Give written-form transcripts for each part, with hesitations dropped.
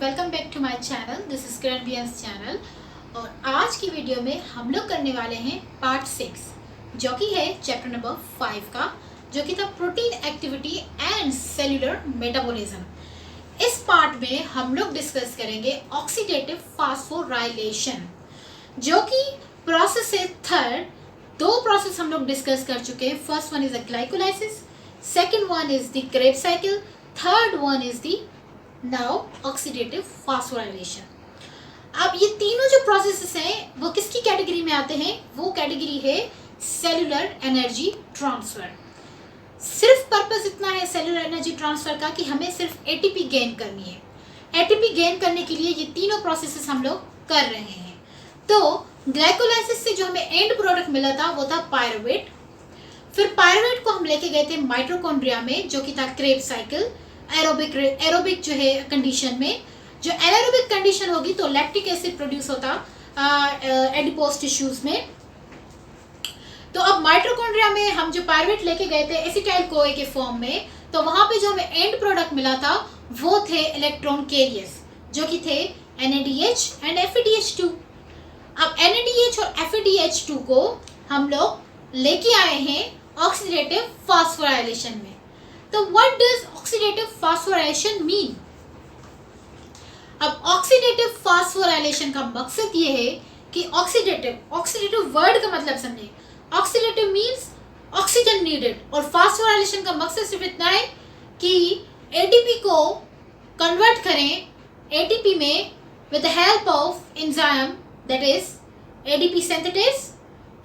Welcome back to my channel. This is Kiran बियंस channel. और आज की वीडियो में हम लोग करने वाले हैं पार्ट 6 जो कि है चैप्टर नंबर 5 का, जो कि था protein activity and cellular metabolism. इस पार्ट में हम लोग डिस्कस करेंगे ऑक्सीडेटिव फास्फोराइलेशन, जो कि प्रोसेस है थर्ड। दो प्रोसेस हम लोग डिस्कस कर चुके हैं। First one is the glycolysis, second one is the Krebs cycle, third one is the now oxidative phosphorylation. अब ये तीनों जो प्रोसेसेस हैं वो किसकी कैटेगरी में आते हैं? वो कैटेगरी है सेलुलर एनर्जी ट्रांसफर। सिर्फ पर्पस इतना है सेलुलर एनर्जी ट्रांसफर का कि हमें सिर्फ एटीपी गेन करनी है। एटीपी गेन करने के लिए ये तीनों प्रोसेसेस हम लोग कर रहे हैं। तो ग्लाइकोलाइसिस से जो हमें एंड प्रोडक्ट मिला था वो था पायरुवेट। फिर पायरुवेट को हम लेके गए थे माइटोकॉन्ड्रिया में, जो कि था क्रेब्स साइकिल। एरोबिक जो है कंडीशन में, जो एनारोबिक कंडीशन होगी तो लैक्टिक एसिड प्रोड्यूस होता एडिपोज टिश्यूज में। तो अब माइटोकॉन्ड्रिया में हम जो पायरुवेट लेके गए थे एसिटाइल कोए के फॉर्म में, तो वहां पे जो हमें एंड प्रोडक्ट मिला था वो थे इलेक्ट्रॉन कैरियर्स, जो कि थे NADH एंड FADH2। अब NADH और FADH2 को हम लोग लेके आए हैं ऑक्सीडेटिव फास्फोराइलेशन में। तो what does oxidative phosphorylation mean? अब ऑक्सीडेटिव फास्फोराइलेशन का मकसद ये है कि ऑक्सीडेटिव वर्ड का मतलब समझे। ऑक्सीडेटिव मीन्स ऑक्सीजन नीडेड, और फास्फोराइलेशन का मकसद सिर्फ इतना है कि एटीपी को कन्वर्ट करें एटीपी में with the help of enzyme that is ADP synthesis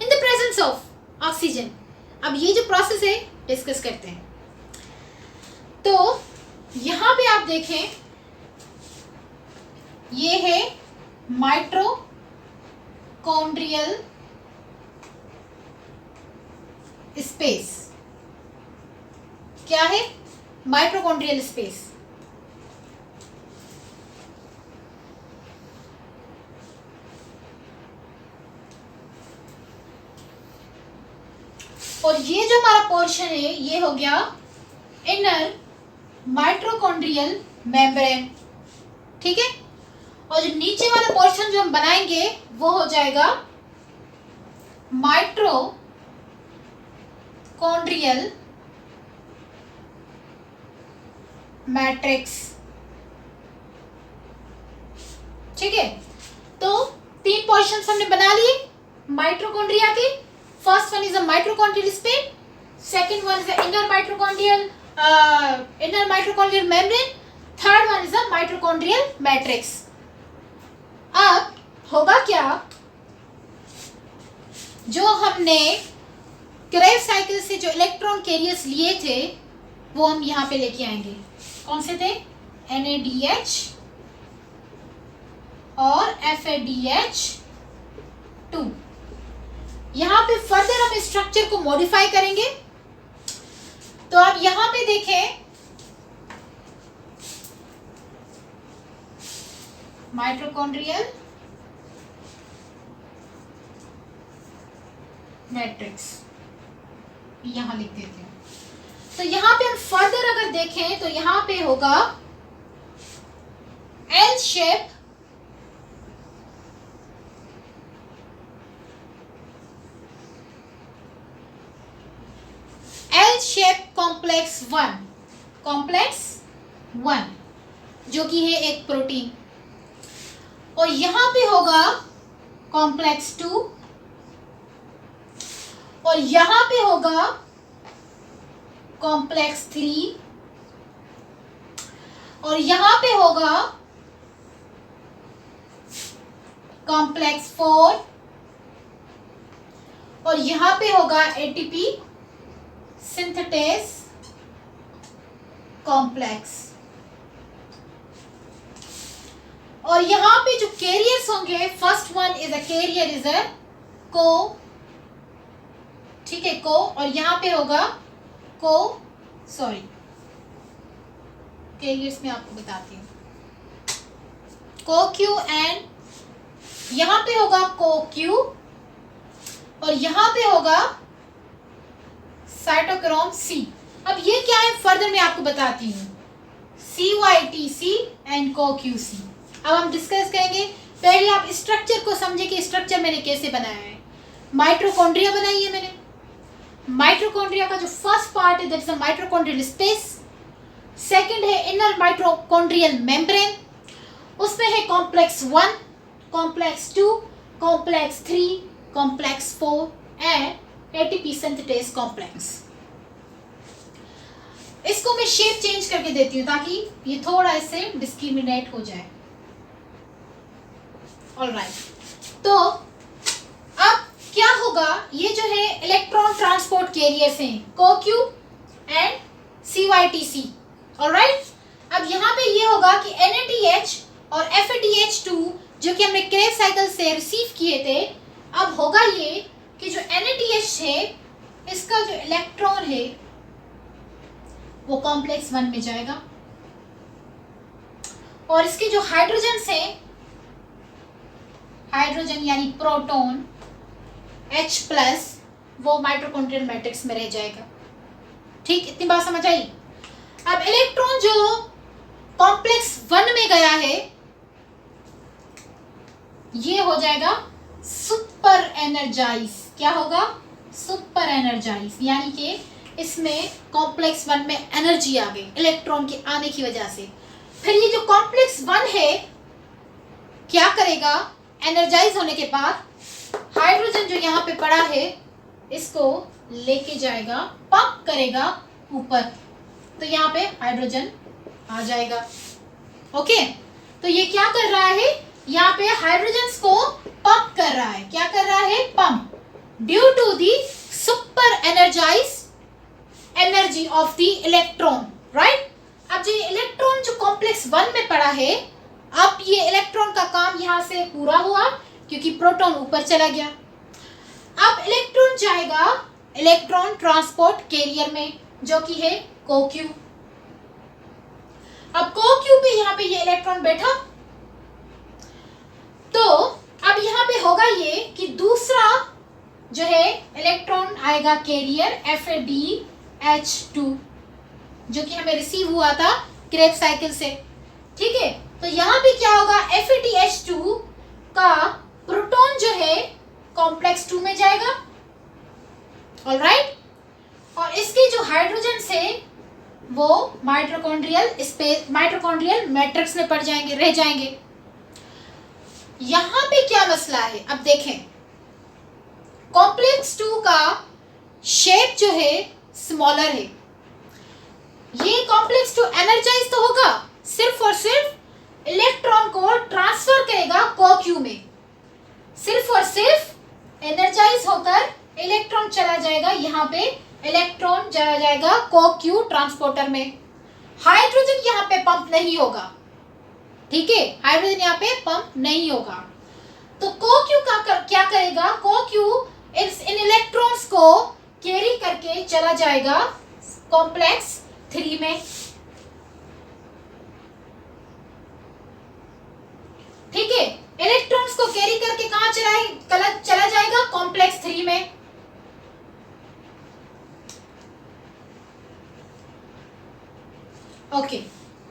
in the presence of oxygen. अब ये जो प्रोसेस है डिस्कस करते हैं। तो यहां पे आप देखें, ये है माइटोकॉन्ड्रियल स्पेस। क्या है? Mitochondrial space. और ये जो हमारा पोर्शन है ये हो गया इनर माइटोकॉन्ड्रियल मेम्ब्रेन, ठीक है। और जो नीचे वाला पोर्शन जो हम बनाएंगे वो हो जाएगा माइटोकॉन्ड्रियल मैट्रिक्स, ठीक है। तो तीन पोर्शंस हमने बना लिए माइटोकॉन्ड्रिया के। First one is a mitochondrial space, second one is a inner mitochondrial membrane, third one is a mitochondrial matrix. अब होगा क्या, जो हमने क्रेब्स साइकिल से जो इलेक्ट्रॉन कैरियर्स लिए थे वो हम यहां पे लेके आएंगे। कौन से थे? NADH और FADH2। यहां पे फर्दर हम स्ट्रक्चर को मॉडिफाई करेंगे। तो आप यहां पे देखें, माइटोकॉन्ड्रियल मैट्रिक्स यहां लिख देते हैं। तो यहां पे हम फर्दर अगर देखें तो यहां पे होगा एल शेप कॉम्प्लेक्स 1, जो कि है एक प्रोटीन। और यहां पे होगा कॉम्प्लेक्स 2, और यहां पे होगा कॉम्प्लेक्स 3, और यहां पे होगा कॉम्प्लेक्स 4, और यहां पे होगा ATP सिंथेटेस कॉम्प्लेक्स। और यहां पे जो कैरियर्स होंगे, first one is a carrier is a को, ठीक है, को। और यहां पे होगा कैरियर्स में आपको बताती हूं, को क्यू, एंड यहां पे होगा को क्यू, और यहां पे होगा साइटोक्रोम C। अब ये क्या है फर्दर मैं आपको बताती हूं। CYTC and CoQC। अब हम डिस्कस करेंगे। पहले आप स्ट्रक्चर को समझे कि स्ट्रक्चर मैंने कैसे बनाया है। माइटोकॉन्ड्रिया बनाई है मैंने। माइटोकॉन्ड्रिया का जो फर्स्ट पार्ट है that is a mitochondrial space. Second है इनर माइटोकॉन्ड्रियल मेम्ब्रेन, उसमें है complex 1, complex 2, complex 3, complex 4 and ATP synthetase complex. इसको मैं शेप चेंज करके देती हूँ ताकि ये थोड़ा इससे डिस्क्रिमिनेट हो जाए। ऑलराइट, तो अब क्या होगा, ये जो है इलेक्ट्रॉन ट्रांसपोर्ट कैरियर्स हैं CoQ एंड CYTC। ऑलराइट, अब यहाँ पे ये होगा कि NADH और FADH2 जो कि हमने क्रेब्स साइकिल से रिसीव किए थे, अब होगा ये कि जो NADH है इसका जो इलेक्ट्रॉन है वो कॉम्प्लेक्स 1 में जाएगा और इसके जो हाइड्रोजन है, हाइड्रोजन यानी प्रोटॉन H+, वो माइटोकॉन्ड्रियल मैट्रिक्स में रह जाएगा। ठीक, इतनी बात समझ आई। अब इलेक्ट्रॉन जो कॉम्प्लेक्स 1 में गया है ये हो जाएगा सुपर एनर्जाइज। क्या होगा? सुपर एनर्जाइज, यानी कि इसमें कॉम्प्लेक्स 1 में एनर्जी आ गई इलेक्ट्रॉन के आने की वजह से। फिर ये जो कॉम्प्लेक्स 1 है क्या करेगा, एनर्जाइज होने के बाद हाइड्रोजन जो यहाँ पे पड़ा है इसको लेके जाएगा, पंप करेगा ऊपर, तो यहाँ पे हाइड्रोजन आ जाएगा। ओके, तो ये क्या कर रहा है, यहाँ पे हाइड्रोजन को पंप कर रहा है। क्या कर रहा है? Pump, due to the super energize energy of the electron, right. अब जो ये इलेक्ट्रॉन जो कॉम्प्लेक्स 1 में पड़ा है, अब ये इलेक्ट्रॉन का काम यहाँ से पूरा हुआ क्योंकि प्रोटॉन ऊपर चला गया। अब इलेक्ट्रॉन जाएगा इलेक्ट्रॉन ट्रांसपोर्ट कैरियर में जो कि है CoQ। अब CoQ पे यहाँ पे ये इलेक्ट्रॉन बैठा, तो अब यहाँ पे होगा ये कि दूसरा जो है इलेक्ट्रॉन आएगा कैरियर FADH2 जो कि हमें रिसीव हुआ था क्रेब्स साइकिल से। ठीक है, तो यहाँ पे क्या होगा, FADH2 का प्रोटॉन जो है कॉम्प्लेक्स 2 में जाएगा। ऑलराइट, और इसके जो हाइड्रोजन से वो माइटोकॉन्ड्रियल मैट्रिक्स में पड़ जाएंगे, रह जाएंगे। यहाँ पे क्या मसला है, अब देखें, कॉम्प्लेक्स 2 का शेप जो है स्मॉलर है। ये कॉम्प्लेक्स 2 एनर्जाइज तो होगा, सिर्फ और सिर्फ इलेक्ट्रॉन को ट्रांसफर करेगा CoQ में, सिर्फ और सिर्फ एनर्जाइज होकर इलेक्ट्रॉन चला जाएगा, यहाँ पे इलेक्ट्रॉन चला जाएगा CoQ ट्रांसपोर्टर में। हाइड्रोजन यहाँ पे पंप नहीं होगा। ठीक है, हाइड्रोजन यहाँ पे पंप नहीं होगा। तो CoQ का क्या करेगा, CoQ इन इलेक्ट्रॉन्स को कैरी करके चला जाएगा कॉम्प्लेक्स 3 में। ठीक है, इलेक्ट्रॉन्स को कैरी करके कहाँ चला जाएगा, कॉम्प्लेक्स 3 में। ओके,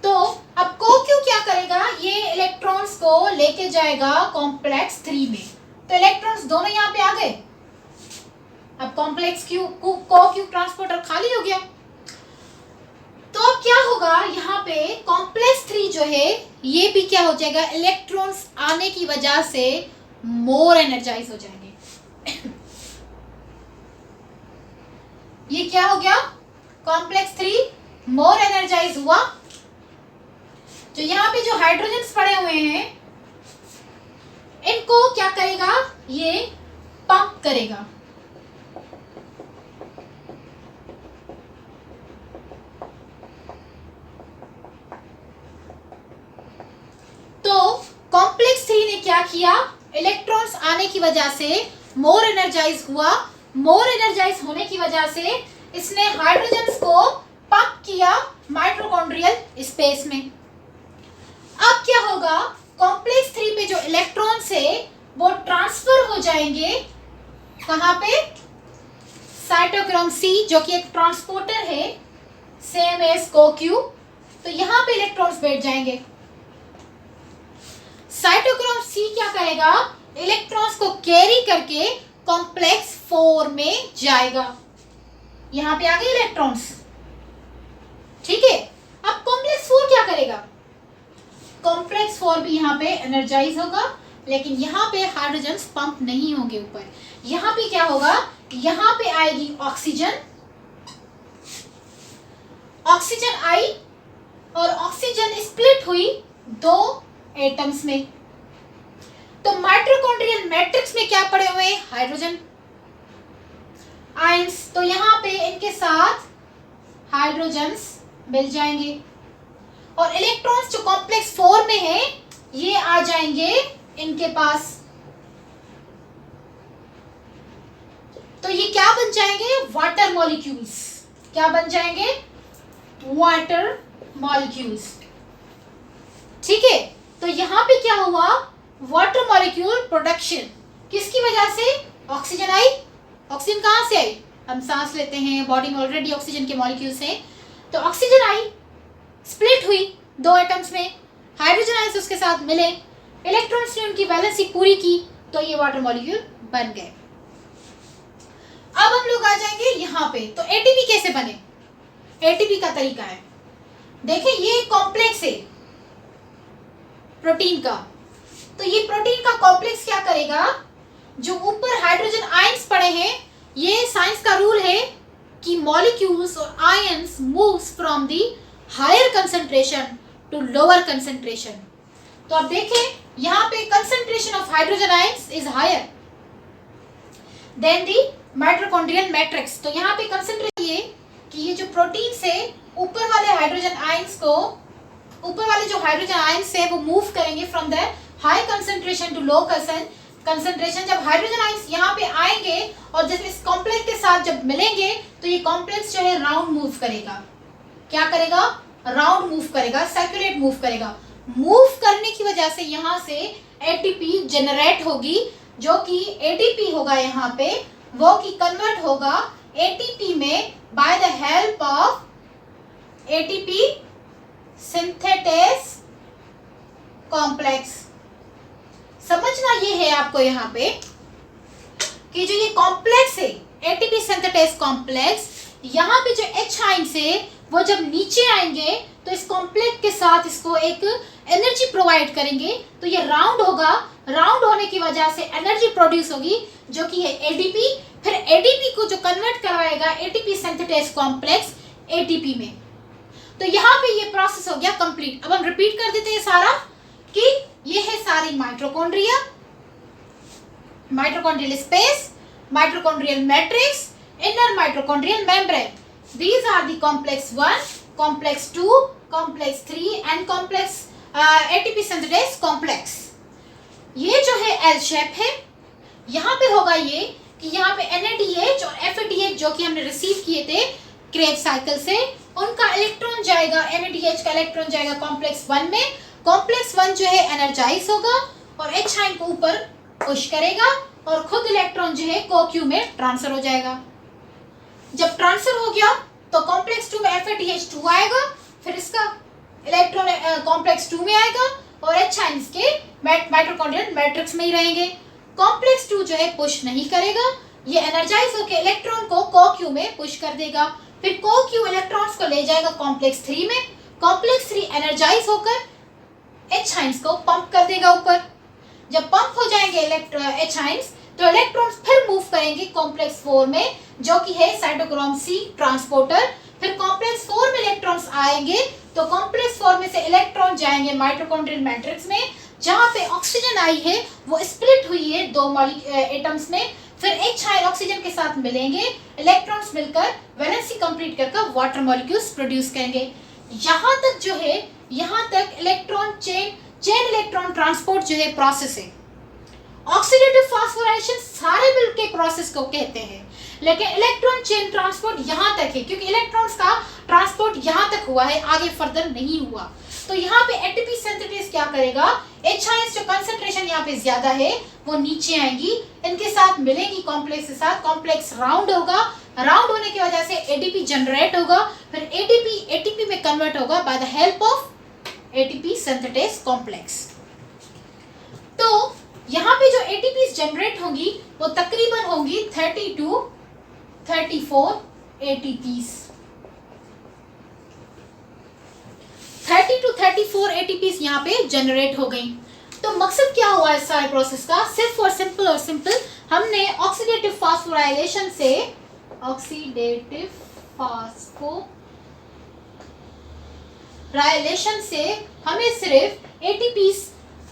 तो अब CoQ क्या करेगा, ये इलेक्ट्रॉन्स को लेके जाएगा कॉम्प्लेक्स 3 में। तो इलेक्ट्रॉन्स दोनों यहाँ पे आ गए। अब कॉम्प्लेक्स CoQ ट्रांसपोर्टर खाली हो गया। तो अब क्या होगा, यहाँ पे कॉम्प्लेक्स 3 जो है ये भी क्या हो जाएगा, इलेक्ट्रॉन्स आने की वजह से मोर एनर्जाइज हो जाएंगे। ये क्या हो गया, कॉम्प्लेक्स 3 मोर एनर्जाइज हुआ। जो यहाँ पे जो हाइड्रोजन्स पड़े हुए हैं इनको क्या करेगा, ये पंप करेगा। तो कॉम्प्लेक्स 3 ने क्या किया, इलेक्ट्रॉन्स आने की वजह से मोर एनर्जाइज हुआ। मोर एनर्जाइज होने की वजह से इसने हाइड्रोजन्स को पंप किया माइटोकॉन्ड्रियल स्पेस में। अब क्या होगा, कॉम्प्लेक्स 3 पे जो इलेक्ट्रॉन्स है वो ट्रांसफर हो जाएंगे कहाँ पे, साइटोक्रोम C जो कि एक ट्रांसपोर्टर है सेम एज CoQ, तो यहाँ पे इलेक्ट्रॉन्स बैठ जाएंगे। साइटोक्रोम सी क्या करेगा, इलेक्ट्रॉन्स को कैरी करके कॉम्प्लेक्स 4 में जाएगा। यहाँ पे आ गए इलेक्ट्रॉन्स, ठीक है। अब कॉम्प्लेक्स 4 क्या करेगा, कॉम्प्लेक्स 4 भी यहाँ पे एनर्जाइज होगा, लेकिन यहाँ पे हाइड्रोजन्स पंप नहीं होंगे ऊपर। यहाँ पे क्या होगा, यहाँ पे आएगी ऑक्सीजन, ऑक्सीजन आई और ऑक्सीजन स्प्लिट हुई 2 एटम्स में। तो माइटोकॉन्ड्रियल मैट्रिक्स में क्या पड़े हुए हैं, हाइड्रोजन आयंस। तो यहाँ पे इनके साथ हाइड्रोजन्स मिल जाएंगे और इलेक्ट्रॉन्स जो कॉम्प्लेक्स 4 में है ये आ जाएंगे इनके पास। तो ये क्या बन जाएंगे, वाटर मॉलिक्यूल्स। क्या बन जाएंगे, वाटर मॉलिक्यूल्स, ठीक है। तो यहाँ पे क्या हुआ, वाटर मॉलिक्यूल प्रोडक्शन किसकी वजह से, ऑक्सीजन आई। ऑक्सीजन कहाँ से आई, हम सांस लेते हैं, बॉडी में ऑलरेडी ऑक्सीजन के मॉलिक्यूल्स हैं। तो ऑक्सीजन आई, स्प्लिट हुई 2 एटम्स में, हाइड्रोजन आइंस उसके साथ मिले, इलेक्ट्रॉन्स ने उनकी वैलेंसी पूरी की, तो ये वाटर मॉलिक्यूल बन गए। अब हम लोग आ जाएंगे यहाँ पे, तो एटीपी कैसे बने, एटीपी का तरीका है। देखिए ये कॉम्प्लेक्स है प्रोटीन का, तो ये प्रोटीन का कॉम्प्लेक्स क्या करेगा, जो ऊपर हाइड्रोजन आयंस पड़े हैं, ये साइंस का रूल है कि मॉलिक्यूल्स और ions moves from the higher concentration to lower concentration. तो अब देखें यहाँ पे concentration of hydrogen ions is higher than the mitochondrial matrix. तो यहाँ पे कंसंट्रेशन ये कि ये जो प्रोटीन से ऊपर वाले हाइड्रोजन आयंस को, ऊपर वाले जो हाइड्रोजन आयंस है वो मूव करेंगे from the high concentration to low concentration. जब हाइड्रोजन आयंस यहाँ पे आएंगे और जब इस कॉम्प्लेक्स के साथ जब मिलेंगे तो ये कॉम्प्लेक्स जो है राउंड मूव करेगा। क्या करेगा, राउंड मूव करेगा, सर्कुलेट मूव करेगा। मूव करने की वजह से यहाँ से एटीपी जनरेट होगी, जो कि एटीपी होगा यहाँ पे, वो की कन्वर्ट होगा एटीपी में by the help of ATP synthetase complex. समझना ये है आपको यहाँ पे कि जो ये कॉम्प्लेक्स है एटीपी सिंथेटेस कॉम्प्लेक्स, यहाँ पे जो H आयंस है वो जब नीचे आएंगे तो इस कॉम्प्लेक्स के साथ इसको एक एनर्जी प्रोवाइड करेंगे, तो ये राउंड होगा। राउंड होने की वजह से एनर्जी प्रोड्यूस होगी जो कि है एडीपी। फिर एडीपी को जो कन्वर्ट करवाएगा एटीपी सिंथेटेस कॉम्प्लेक्स एटीपी में। तो यहाँ पे ये प्रोसेस हो गया कंप्लीट। अब हम रिपीट कर देते हैं सारा कि ये है सारी mitochondria, mitochondrial space, mitochondrial matrix, inner mitochondrial membrane. These are the complex 1, complex 2, complex 3 and complex ATP synthase complex। ये जो है L शेप है, यहाँ पे होगा ये कि यहाँ पे NADH और FADH जो कि हमने रिसीव किए थे क्रेब साइकिल से, उनका इलेक्ट्रॉन जाएगा, NADH का इलेक्ट्रॉन जाएगा कॉम्प्लेक्स 1 में। कॉम्प्लेक्स 1 जो है एनर्जाइज होगा और H आयन को ऊपर पुश करेगा और खुद इलेक्ट्रॉन जो है CoQ में ट्रांसफर हो जाएगा। जब ट्रांसफर हो गया तो कॉम्प्लेक्स 2 में FADH2 आएगा, फिर इसका इलेक्ट्रॉन कॉम्प्लेक्स 2 में आएगा और H आयंस के माइटोकॉन्ड्रियल मैट्रिक्स में ही रहेंगे। कॉम्प्लेक्स 2 जो है पुश नहीं करेगा, ये एनर्जाइज होकर इलेक्ट्रॉन को CoQ में पुश कर देगा। फिर CoQ इलेक्ट्रॉन्स को ले जाएगा कॉम्प्लेक्स 3 में, कॉम्प्लेक्स 3 एनर्जाइज होकर H आयंस को पंप कर देगा ऊपर। जब पंप हो जाएंगे H आयंस तो इलेक्ट्रॉन्स फिर मूव करेंगे कॉम्प्लेक्स 4 में, जो कि है साइटोक्रोम C ट्रांसपोर्टर। फिर कॉम्प्लेक्स 4 में इलेक्ट्रॉन्स आएंगे तो कॉम्प्लेक्स 4 में से इलेक्ट्रॉन जाएंगे माइटोकॉन्ड्रियल मैट्रिक्स में, जहां पे ऑक्सीजन आई है वो स्प्लिट हुई है 2 एटम्स में। फिर H आयन ऑक्सीजन के साथ मिलेंगे, इलेक्ट्रॉन्स मिलकर वैलेंसी कंप्लीट करके वाटर मॉलिक्यूल्स प्रोड्यूस करेंगे। यहाँ तक जो है, यहाँ तक इलेक्ट्रॉन चेन इलेक्ट्रॉन ट्रांसपोर्ट जो है प्रोसेस है। ऑक्सीडेटिव फास्फोराइलेशन सारे मिल के प्रोसेस को कहते हैं, लेकिन इलेक्ट्रॉन चेन ट्रांसपोर्ट यहाँ तक है क्योंकि इलेक्ट्रॉन्स का ट्रांसपोर्ट यहाँ तक हुआ है, आगे फर्दर नहीं हुआ। तो यहाँ पे एटीपी सिंथेटेस क्या करेगा, H आयंस जो कंसंट्रेशन यहाँ पे ज्यादा है वो नीचे आएंगी, इनके साथ मिलेंगी कॉम्प्लेक्स के साथ, कॉम्प्लेक्स राउंड होगा, राउंड होने की वजह से एटीपी जनरेट होगा। फिर एटीपी में कन्वर्ट होगा by the help of ATP synthetase complex. तो यहाँ पे जो एटीपीज जनरेट होंगी वो तकरीबन होंगी 30 to 34 एटीपीज। 30 to 34 एटीपीज यहाँ पे जनरेट हो गई। तो मकसद क्या हुआ इस सारे प्रोसेस का? सिर्फ और सिंपल हमने ऑक्सीडेटिव फास्फोराइलेशन से हमें सिर्फ एटीपीज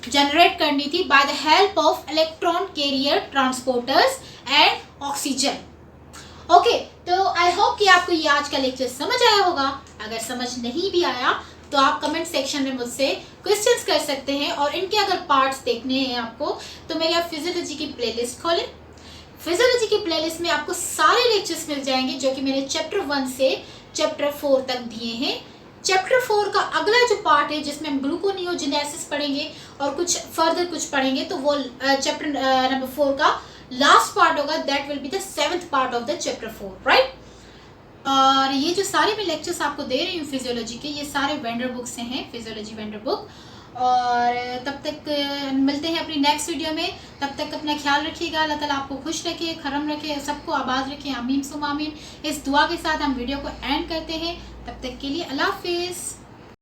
जनरेट करनी थी by the help of electron carrier transporters and oxygen. Okay, तो आई होप कि आपको ये आज का लेक्चर समझ आया होगा। अगर समझ नहीं भी आया तो आप कमेंट सेक्शन में मुझसे क्वेश्चंस कर सकते हैं, और इनके अगर पार्ट्स देखने हैं आपको तो मेरी आप फिजियोलॉजी की प्लेलिस्ट खोलें। फिजियोलॉजी की प्लेलिस्ट में आपको सारे लेक्चर्स मिल जाएंगे जो कि मैंने चैप्टर 1 से चैप्टर 4 तक दिए हैं। चैप्टर 4 का अगला जो पार्ट है जिसमें हम ग्लूकोनियोजेनेसिस पढ़ेंगे और कुछ फर्दर कुछ पढ़ेंगे, तो वो चैप्टर नंबर 4 का लास्ट पार्ट होगा। That will be the 7th part of the chapter 4, right. और ये जो सारे मैं लेक्चर्स आपको दे रही हूँ फिजियोलॉजी के, ये सारे वेंडर बुक से हैं, फिजियोलॉजी वेंडर बुक। और तब तक मिलते हैं अपनी नेक्स्ट वीडियो में। तब तक अपना ख्याल रखिएगा। अल्लाह ताला आपको खुश रखे, खरम रखे, सबको आबाद रखे, आमीन सुम आमीन। इस दुआ के साथ हम वीडियो को एंड करते हैं। तब तक के लिए अल्लाह हाफिज़।